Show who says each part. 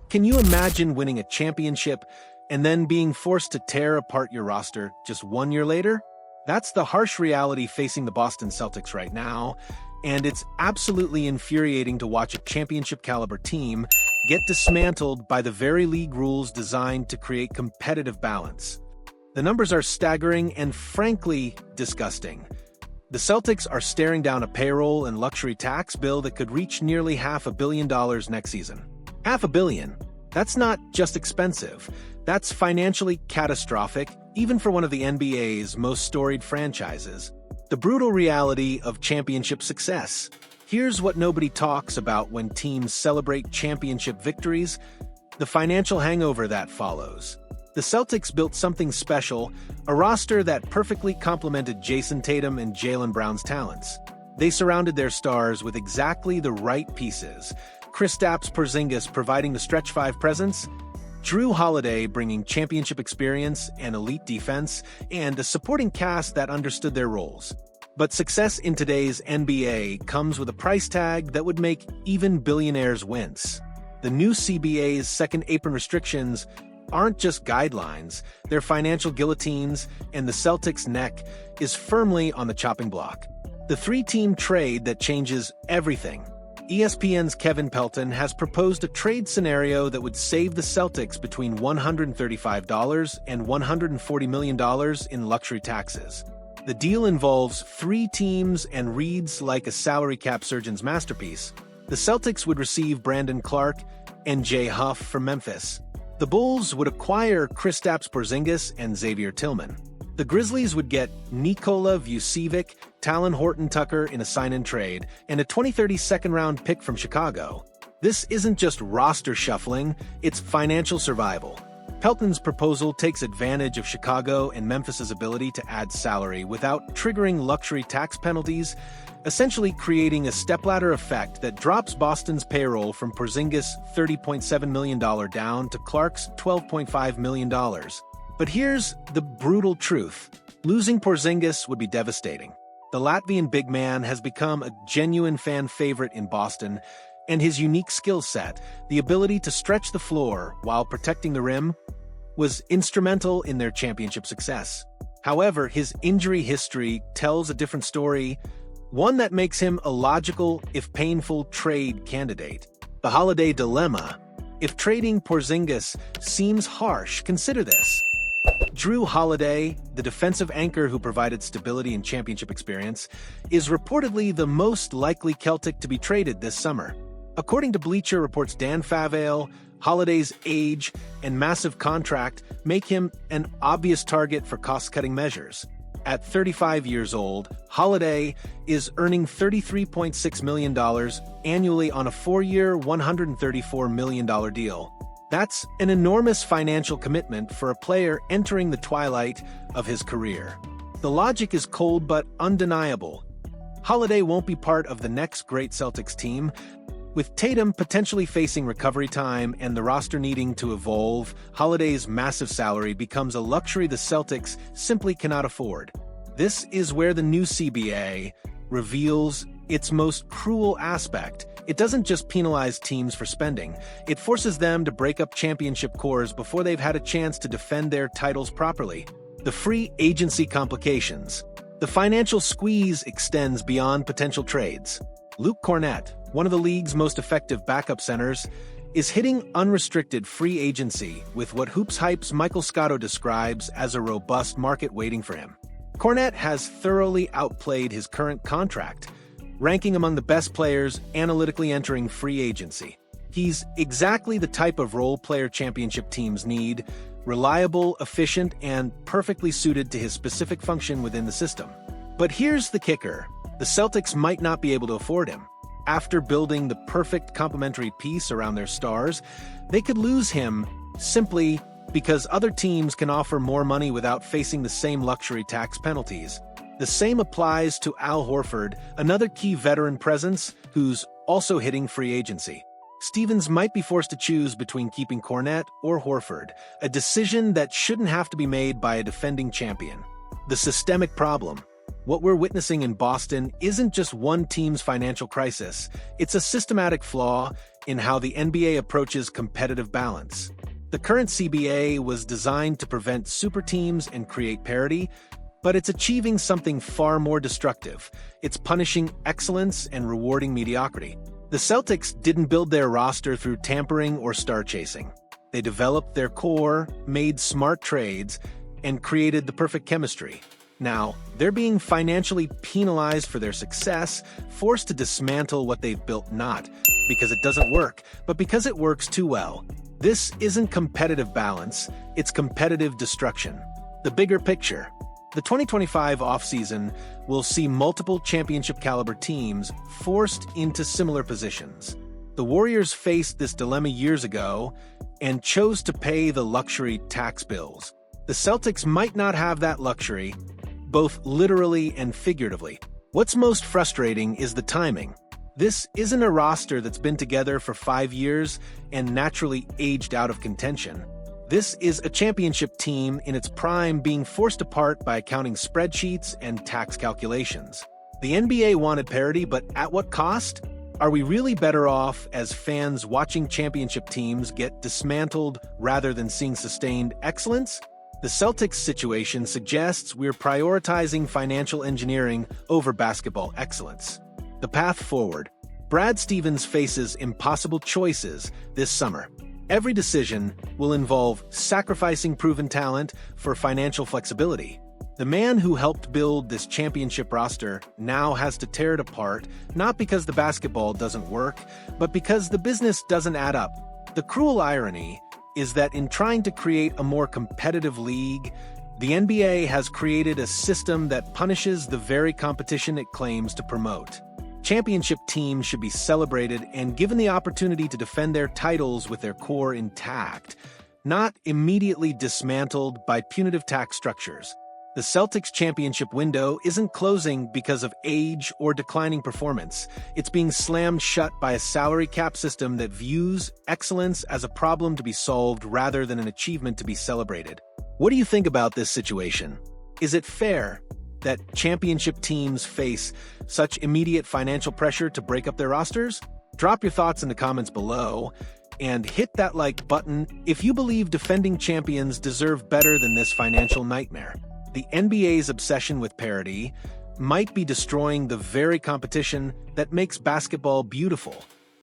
Speaker 1: Can you imagine winning a championship and then being forced to tear apart your roster just 1 year later? That's the harsh reality facing the Boston Celtics right now, and it's absolutely infuriating to watch a championship-caliber team get dismantled by the very league rules designed to create competitive balance. The numbers are staggering and frankly disgusting. The Celtics are staring down a payroll and luxury tax bill that could reach nearly $500 million next season. $500 million? That's not just expensive. That's financially catastrophic, even for one of the NBA's most storied franchises. The brutal reality of championship success. Here's what nobody talks about when teams celebrate championship victories: the financial hangover that follows. The Celtics built something special, a roster that perfectly complemented Jason Tatum and Jaylen Brown's talents. They surrounded their stars with exactly the right pieces: Kristaps Porzingis providing the stretch five presence, Jrue Holiday bringing championship experience and elite defense, and a supporting cast that understood their roles. But success in today's NBA comes with a price tag that would make even billionaires wince. The new CBA's second apron restrictions aren't just guidelines, they're financial guillotines, and the Celtics' neck is firmly on the chopping block. The three-team trade that changes everything. ESPN's Kevin Pelton has proposed a trade scenario that would save the Celtics between $135 and $140 million in luxury taxes. The deal involves three teams and reads like a salary cap surgeon's masterpiece. The Celtics would receive Brandon Clark and Jay Huff from Memphis. The Bulls would acquire Kristaps Porzingis and Xavier Tillman. The Grizzlies would get Nikola Vucevic, Talon Horton-Tucker in a sign-and trade, and a 2030 second-round pick from Chicago. This isn't just roster shuffling, it's financial survival. Pelton's proposal takes advantage of Chicago and Memphis's ability to add salary without triggering luxury tax penalties, essentially creating a stepladder effect that drops Boston's payroll from Porzingis' $30.7 million down to Clark's $12.5 million. But here's the brutal truth. Losing Porzingis would be devastating. The Latvian big man has become a genuine fan favorite in Boston, and his unique skill set, the ability to stretch the floor while protecting the rim, was instrumental in their championship success. However, his injury history tells a different story, one that makes him a logical, if painful, trade candidate. The Holiday dilemma. If trading Porzingis seems harsh, consider this. Jrue Holiday, the defensive anchor who provided stability and championship experience, is reportedly the most likely Celtic to be traded this summer. According to Bleacher Report's Dan Favale, Holiday's age and massive contract make him an obvious target for cost-cutting measures. At 35 years old, Holiday is earning $33.6 million annually on a 4-year, $134 million deal. That's an enormous financial commitment for a player entering the twilight of his career. The logic is cold but undeniable. Holiday won't be part of the next great Celtics team. With Tatum potentially facing recovery time and the roster needing to evolve, Holiday's massive salary becomes a luxury the Celtics simply cannot afford. This is where the new CBA reveals its most cruel aspect. It doesn't just penalize teams for spending, it forces them to break up championship cores before they've had a chance to defend their titles properly. The free agency complications. The financial squeeze extends beyond potential trades. Luke Kornet, one of the league's most effective backup centers, is hitting unrestricted free agency with what Hoops Hype's Michael Scotto describes as a robust market waiting for him. Kornet has thoroughly outplayed his current contract, ranking among the best players analytically entering free agency. He's exactly the type of role-player championship teams need: reliable, efficient, and perfectly suited to his specific function within the system. But here's the kicker. The Celtics might not be able to afford him. After building the perfect complementary piece around their stars, they could lose him simply because other teams can offer more money without facing the same luxury tax penalties. The same applies to Al Horford, another key veteran presence who's also hitting free agency. Stevens might be forced to choose between keeping Kornet or Horford, a decision that shouldn't have to be made by a defending champion. The systemic problem. What we're witnessing in Boston isn't just one team's financial crisis, it's a systematic flaw in how the NBA approaches competitive balance. The current CBA was designed to prevent super teams and create parity, but it's achieving something far more destructive. It's punishing excellence and rewarding mediocrity. The Celtics didn't build their roster through tampering or star chasing. They developed their core, made smart trades, and created the perfect chemistry. Now, they're being financially penalized for their success, forced to dismantle what they've built not because it doesn't work, but because it works too well. This isn't competitive balance, it's competitive destruction. The bigger picture. The 2025 offseason will see multiple championship-caliber teams forced into similar positions. The Warriors faced this dilemma years ago and chose to pay the luxury tax bills. The Celtics might not have that luxury, both literally and figuratively. What's most frustrating is the timing. This isn't a roster that's been together for 5 years and naturally aged out of contention. This is a championship team in its prime being forced apart by accounting spreadsheets and tax calculations. The NBA wanted parity, but at what cost? Are we really better off as fans watching championship teams get dismantled rather than seeing sustained excellence? The Celtics situation suggests we're prioritizing financial engineering over basketball excellence. The path forward. Brad Stevens faces impossible choices this summer. Every decision will involve sacrificing proven talent for financial flexibility. The man who helped build this championship roster now has to tear it apart, not because the basketball doesn't work, but because the business doesn't add up. The cruel irony is that in trying to create a more competitive league, the NBA has created a system that punishes the very competition it claims to promote. Championship teams should be celebrated and given the opportunity to defend their titles with their core intact, not immediately dismantled by punitive tax structures. The Celtics' championship window isn't closing because of age or declining performance. It's being slammed shut by a salary cap system that views excellence as a problem to be solved rather than an achievement to be celebrated. What do you think about this situation? Is it fair that championship teams face such immediate financial pressure to break up their rosters? Drop your thoughts in the comments below and hit that like button if you believe defending champions deserve better than this financial nightmare. The NBA's obsession with parity might be destroying the very competition that makes basketball beautiful.